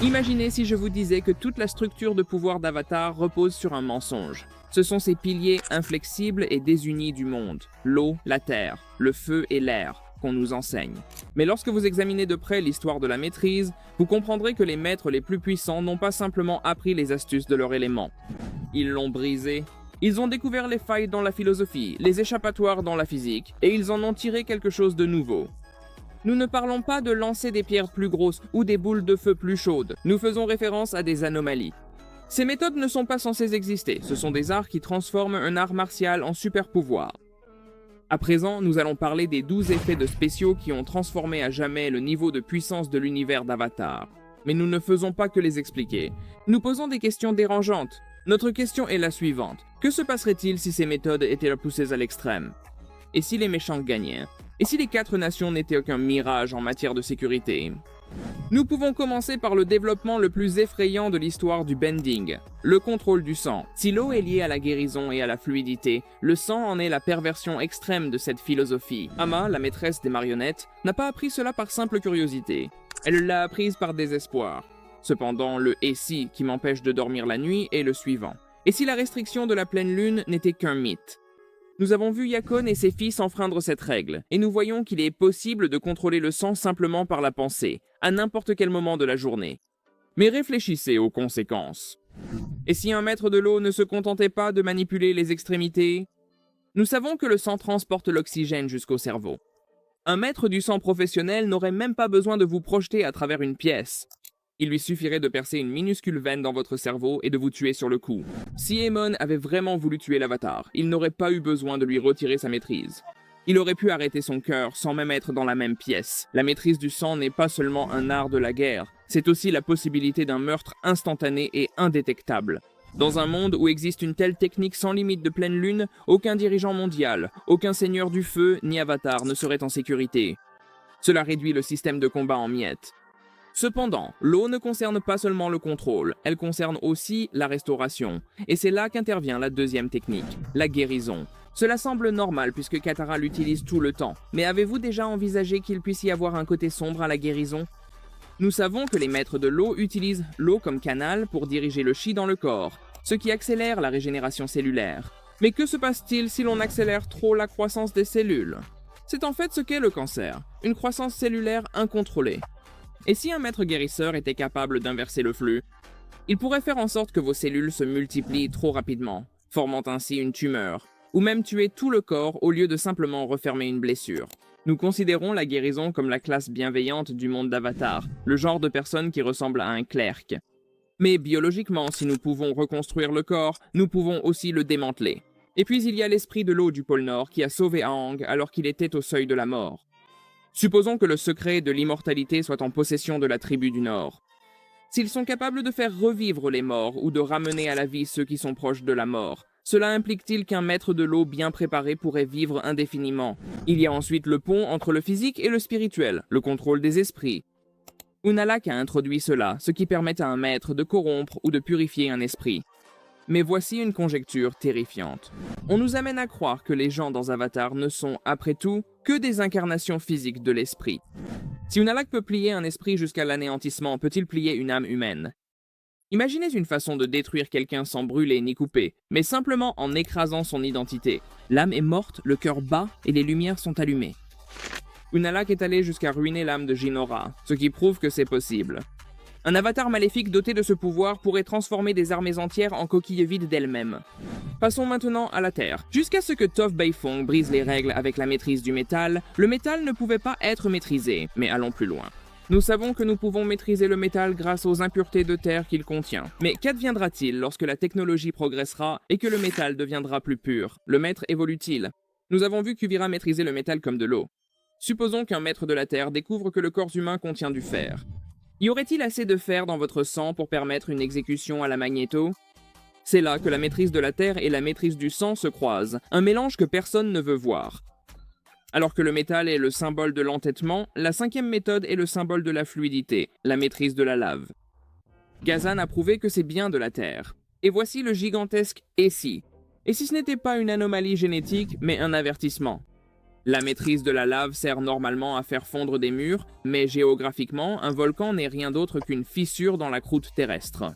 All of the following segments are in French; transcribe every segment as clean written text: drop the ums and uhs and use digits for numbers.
Imaginez si je vous disais que toute la structure de pouvoir d'Avatar repose sur un mensonge. Ce sont ces piliers inflexibles et désunis du monde, l'eau, la terre, le feu et l'air, qu'on nous enseigne. Mais lorsque vous examinez de près l'histoire de la maîtrise, vous comprendrez que les maîtres les plus puissants n'ont pas simplement appris les astuces de leur élément. Ils l'ont brisé. Ils ont découvert les failles dans la philosophie, les échappatoires dans la physique, et ils en ont tiré quelque chose de nouveau. Nous ne parlons pas de lancer des pierres plus grosses ou des boules de feu plus chaudes, nous faisons référence à des anomalies. Ces méthodes ne sont pas censées exister, ce sont des arts qui transforment un art martial en super pouvoir. À présent, nous allons parler des 12 effets de spéciaux qui ont transformé à jamais le niveau de puissance de l'univers d'Avatar. Mais nous ne faisons pas que les expliquer. Nous posons des questions dérangeantes. Notre question est la suivante. Que se passerait-il si ces méthodes étaient poussées à l'extrême? Et si les méchants gagnaient? Et si les 4 nations n'étaient qu'un mirage en matière de sécurité? Nous pouvons commencer par le développement le plus effrayant de l'histoire du bending, le contrôle du sang. Si l'eau est liée à la guérison et à la fluidité, le sang en est la perversion extrême de cette philosophie. Ama, la maîtresse des marionnettes, n'a pas appris cela par simple curiosité. Elle l'a apprise par désespoir. Cependant, le « et si » qui m'empêche de dormir la nuit est le suivant. Et si la restriction de la pleine lune n'était qu'un mythe? Nous avons vu Yakon et ses fils enfreindre cette règle, et nous voyons qu'il est possible de contrôler le sang simplement par la pensée, à n'importe quel moment de la journée. Mais réfléchissez aux conséquences. Et si un maître de l'eau ne se contentait pas de manipuler les extrémités? Nous savons que le sang transporte l'oxygène jusqu'au cerveau. Un maître du sang professionnel n'aurait même pas besoin de vous projeter à travers une pièce. Il lui suffirait de percer une minuscule veine dans votre cerveau et de vous tuer sur le coup. Si Aemon avait vraiment voulu tuer l'Avatar, il n'aurait pas eu besoin de lui retirer sa maîtrise. Il aurait pu arrêter son cœur sans même être dans la même pièce. La maîtrise du sang n'est pas seulement un art de la guerre, c'est aussi la possibilité d'un meurtre instantané et indétectable. Dans un monde où existe une telle technique sans limite de pleine lune, aucun dirigeant mondial, aucun seigneur du feu ni Avatar ne serait en sécurité. Cela réduit le système de combat en miettes. Cependant, l'eau ne concerne pas seulement le contrôle, elle concerne aussi la restauration. Et c'est là qu'intervient la deuxième technique, la guérison. Cela semble normal puisque Katara l'utilise tout le temps, mais avez-vous déjà envisagé qu'il puisse y avoir un côté sombre à la guérison? Nous savons que les maîtres de l'eau utilisent l'eau comme canal pour diriger le chi dans le corps, ce qui accélère la régénération cellulaire. Mais que se passe-t-il si l'on accélère trop la croissance des cellules? C'est en fait ce qu'est le cancer, une croissance cellulaire incontrôlée. Et si un maître guérisseur était capable d'inverser le flux? Il pourrait faire en sorte que vos cellules se multiplient trop rapidement, formant ainsi une tumeur, ou même tuer tout le corps au lieu de simplement refermer une blessure. Nous considérons la guérison comme la classe bienveillante du monde d'Avatar, le genre de personne qui ressemble à un clerc. Mais biologiquement, si nous pouvons reconstruire le corps, nous pouvons aussi le démanteler. Et puis il y a l'esprit de l'eau du pôle Nord qui a sauvé Aang alors qu'il était au seuil de la mort. Supposons que le secret de l'immortalité soit en possession de la tribu du Nord. S'ils sont capables de faire revivre les morts ou de ramener à la vie ceux qui sont proches de la mort, cela implique-t-il qu'un maître de l'eau bien préparé pourrait vivre indéfiniment? Il y a ensuite le pont entre le physique et le spirituel, le contrôle des esprits. Unalaq a introduit cela, ce qui permet à un maître de corrompre ou de purifier un esprit. Mais voici une conjecture terrifiante. On nous amène à croire que les gens dans Avatar ne sont, après tout, que des incarnations physiques de l'esprit. Si Unalaq peut plier un esprit jusqu'à l'anéantissement, peut-il plier une âme humaine? Imaginez une façon de détruire quelqu'un sans brûler ni couper, mais simplement en écrasant son identité. L'âme est morte, le cœur bat et les lumières sont allumées. Unalaq est allé jusqu'à ruiner l'âme de Jinora, ce qui prouve que c'est possible. Un avatar maléfique doté de ce pouvoir pourrait transformer des armées entières en coquilles vides d'elles-mêmes. Passons maintenant à la Terre. Jusqu'à ce que Toph Beifong brise les règles avec la maîtrise du métal, le métal ne pouvait pas être maîtrisé, mais allons plus loin. Nous savons que nous pouvons maîtriser le métal grâce aux impuretés de terre qu'il contient. Mais qu'adviendra-t-il lorsque la technologie progressera et que le métal deviendra plus pur? Le maître évolue-t-il? Nous avons vu Kuvira maîtriser le métal comme de l'eau. Supposons qu'un maître de la Terre découvre que le corps humain contient du fer. Y aurait-il assez de fer dans votre sang pour permettre une exécution à la Magnéto? C'est là que la maîtrise de la Terre et la maîtrise du sang se croisent, un mélange que personne ne veut voir. Alors que le métal est le symbole de l'entêtement, la cinquième méthode est le symbole de la fluidité, la maîtrise de la lave. Ghazan a prouvé que c'est bien de la Terre. Et voici le gigantesque « et si ». Et si ce n'était pas une anomalie génétique, mais un avertissement? La maîtrise de la lave sert normalement à faire fondre des murs, mais géographiquement, un volcan n'est rien d'autre qu'une fissure dans la croûte terrestre.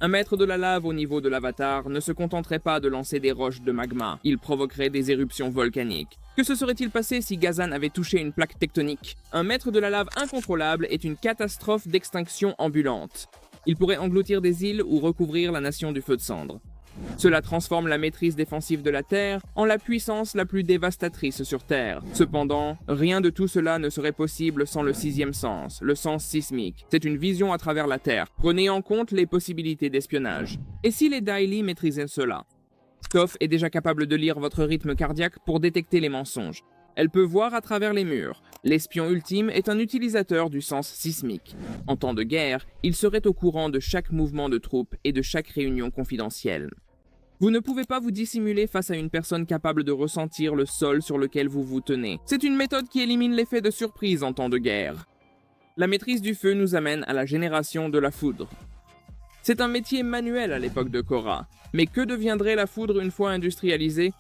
Un maître de la lave au niveau de l'avatar ne se contenterait pas de lancer des roches de magma, il provoquerait des éruptions volcaniques. Que se serait-il passé si Ghazan avait touché une plaque tectonique? Un maître de la lave incontrôlable est une catastrophe d'extinction ambulante. Il pourrait engloutir des îles ou recouvrir la nation du feu de cendre. Cela transforme la maîtrise défensive de la Terre en la puissance la plus dévastatrice sur Terre. Cependant, rien de tout cela ne serait possible sans le sixième sens, le sens sismique. C'est une vision à travers la Terre. Prenez en compte les possibilités d'espionnage. Et si les Daily maîtrisaient cela? Toph est déjà capable de lire votre rythme cardiaque pour détecter les mensonges. Elle peut voir à travers les murs. L'espion ultime est un utilisateur du sens sismique. En temps de guerre, il serait au courant de chaque mouvement de troupes et de chaque réunion confidentielle. Vous ne pouvez pas vous dissimuler face à une personne capable de ressentir le sol sur lequel vous vous tenez. C'est une méthode qui élimine l'effet de surprise en temps de guerre. La maîtrise du feu nous amène à la génération de la foudre. C'est un métier manuel à l'époque de Korra. Mais que deviendrait la foudre une fois industrialisée?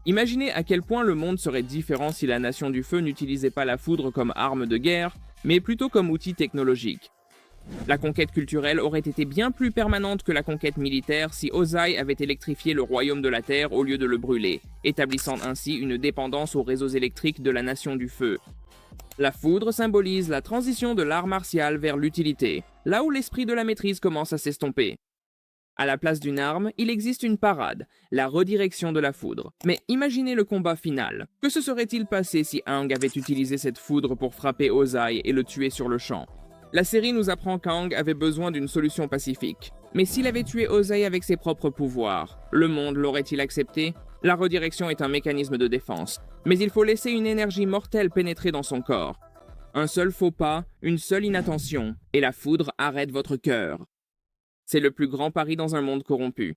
Imaginez à quel point le monde serait différent si la Nation du Feu n'utilisait pas la foudre comme arme de guerre, mais plutôt comme outil technologique. La conquête culturelle aurait été bien plus permanente que la conquête militaire si Ozai avait électrifié le royaume de la Terre au lieu de le brûler, établissant ainsi une dépendance aux réseaux électriques de la Nation du Feu. La foudre symbolise la transition de l'art martial vers l'utilité, là où l'esprit de la maîtrise commence à s'estomper. À la place d'une arme, il existe une parade, la redirection de la foudre. Mais imaginez le combat final. Que se serait-il passé si Aang avait utilisé cette foudre pour frapper Ozai et le tuer sur le champ? La série nous apprend qu'Aang avait besoin d'une solution pacifique. Mais s'il avait tué Ozai avec ses propres pouvoirs, le monde l'aurait-il accepté? La redirection est un mécanisme de défense. Mais il faut laisser une énergie mortelle pénétrer dans son corps. Un seul faux pas, une seule inattention, et la foudre arrête votre cœur. C'est le plus grand pari dans un monde corrompu.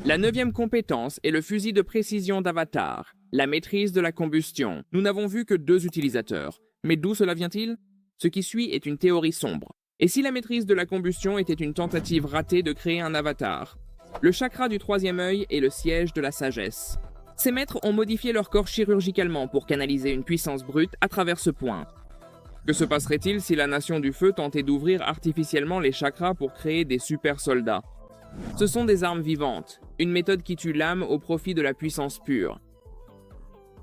La 9e compétence est le fusil de précision d'Avatar, la maîtrise de la combustion. Nous n'avons vu que 2 utilisateurs. Mais d'où cela vient-il? Ce qui suit est une théorie sombre. Et si la maîtrise de la combustion était une tentative ratée de créer un avatar? Le chakra du 3e œil est le siège de la sagesse. Ces maîtres ont modifié leur corps chirurgicalement pour canaliser une puissance brute à travers ce point. Que se passerait-il si la Nation du Feu tentait d'ouvrir artificiellement les chakras pour créer des super soldats? Ce sont des armes vivantes, une méthode qui tue l'âme au profit de la puissance pure.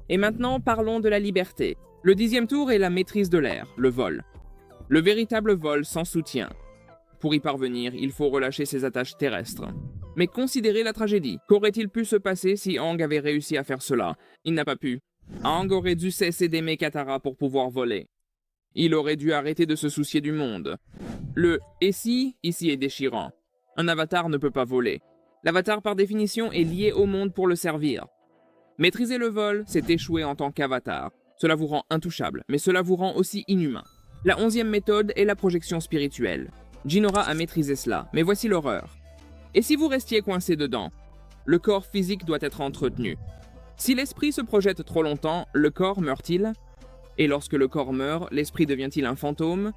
Et maintenant, parlons de la liberté. Le 10e tour est la maîtrise de l'air, le vol. Le véritable vol sans soutien. Pour y parvenir, il faut relâcher ses attaches terrestres. Mais considérez la tragédie. Qu'aurait-il pu se passer si Aang avait réussi à faire cela? Il n'a pas pu. Aang aurait dû cesser d'aimer Katara pour pouvoir voler. Il aurait dû arrêter de se soucier du monde. Le « et si » ici est déchirant. Un avatar ne peut pas voler. L'avatar par définition est lié au monde pour le servir. Maîtriser le vol, c'est échouer en tant qu'avatar. Cela vous rend intouchable, mais cela vous rend aussi inhumain. La 11e méthode est la projection spirituelle. Jinora a maîtrisé cela, mais voici l'horreur. Et si vous restiez coincé dedans? Le corps physique doit être entretenu. Si l'esprit se projette trop longtemps, le corps meurt-il? Et lorsque le corps meurt, l'esprit devient-il un fantôme?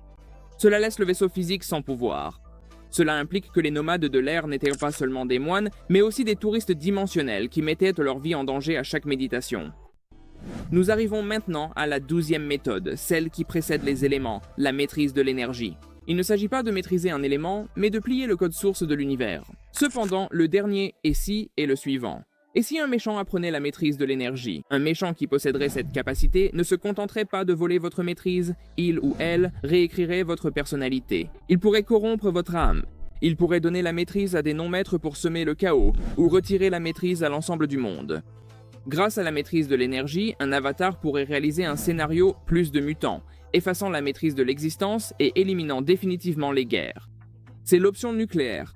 Cela laisse le vaisseau physique sans pouvoir. Cela implique que les nomades de l'air n'étaient pas seulement des moines, mais aussi des touristes dimensionnels qui mettaient leur vie en danger à chaque méditation. Nous arrivons maintenant à la 12e méthode, celle qui précède les éléments, la maîtrise de l'énergie. Il ne s'agit pas de maîtriser un élément, mais de plier le code source de l'univers. Cependant, le dernier « et si » est le suivant. Et si un méchant apprenait la maîtrise de l'énergie? Un méchant qui posséderait cette capacité ne se contenterait pas de voler votre maîtrise, il ou elle réécrirait votre personnalité. Il pourrait corrompre votre âme. Il pourrait donner la maîtrise à des non-maîtres pour semer le chaos, ou retirer la maîtrise à l'ensemble du monde. Grâce à la maîtrise de l'énergie, un avatar pourrait réaliser un scénario « plus de mutants », effaçant la maîtrise de l'existence et éliminant définitivement les guerres. C'est l'option nucléaire.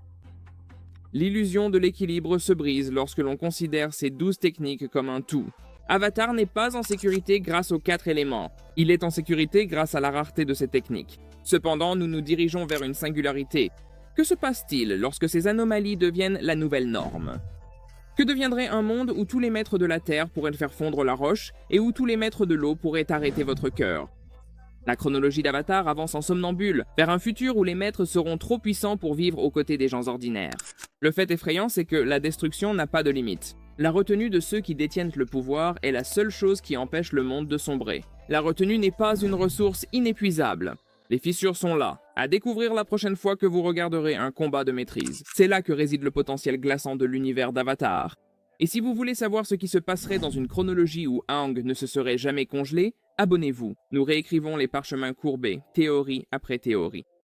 L'illusion de l'équilibre se brise lorsque l'on considère ces 12 techniques comme un tout. Avatar n'est pas en sécurité grâce aux 4 éléments. Il est en sécurité grâce à la rareté de ces techniques. Cependant, nous nous dirigeons vers une singularité. Que se passe-t-il lorsque ces anomalies deviennent la nouvelle norme? Que deviendrait un monde où tous les maîtres de la terre pourraient faire fondre la roche et où tous les maîtres de l'eau pourraient arrêter votre cœur? La chronologie d'Avatar avance en somnambule, vers un futur où les maîtres seront trop puissants pour vivre aux côtés des gens ordinaires. Le fait effrayant, c'est que la destruction n'a pas de limite. La retenue de ceux qui détiennent le pouvoir est la seule chose qui empêche le monde de sombrer. La retenue n'est pas une ressource inépuisable. Les fissures sont là, à découvrir la prochaine fois que vous regarderez un combat de maîtrise. C'est là que réside le potentiel glaçant de l'univers d'Avatar. Et si vous voulez savoir ce qui se passerait dans une chronologie où Aang ne se serait jamais congelé, abonnez-vous. Nous réécrivons les parchemins courbés, théorie après théorie.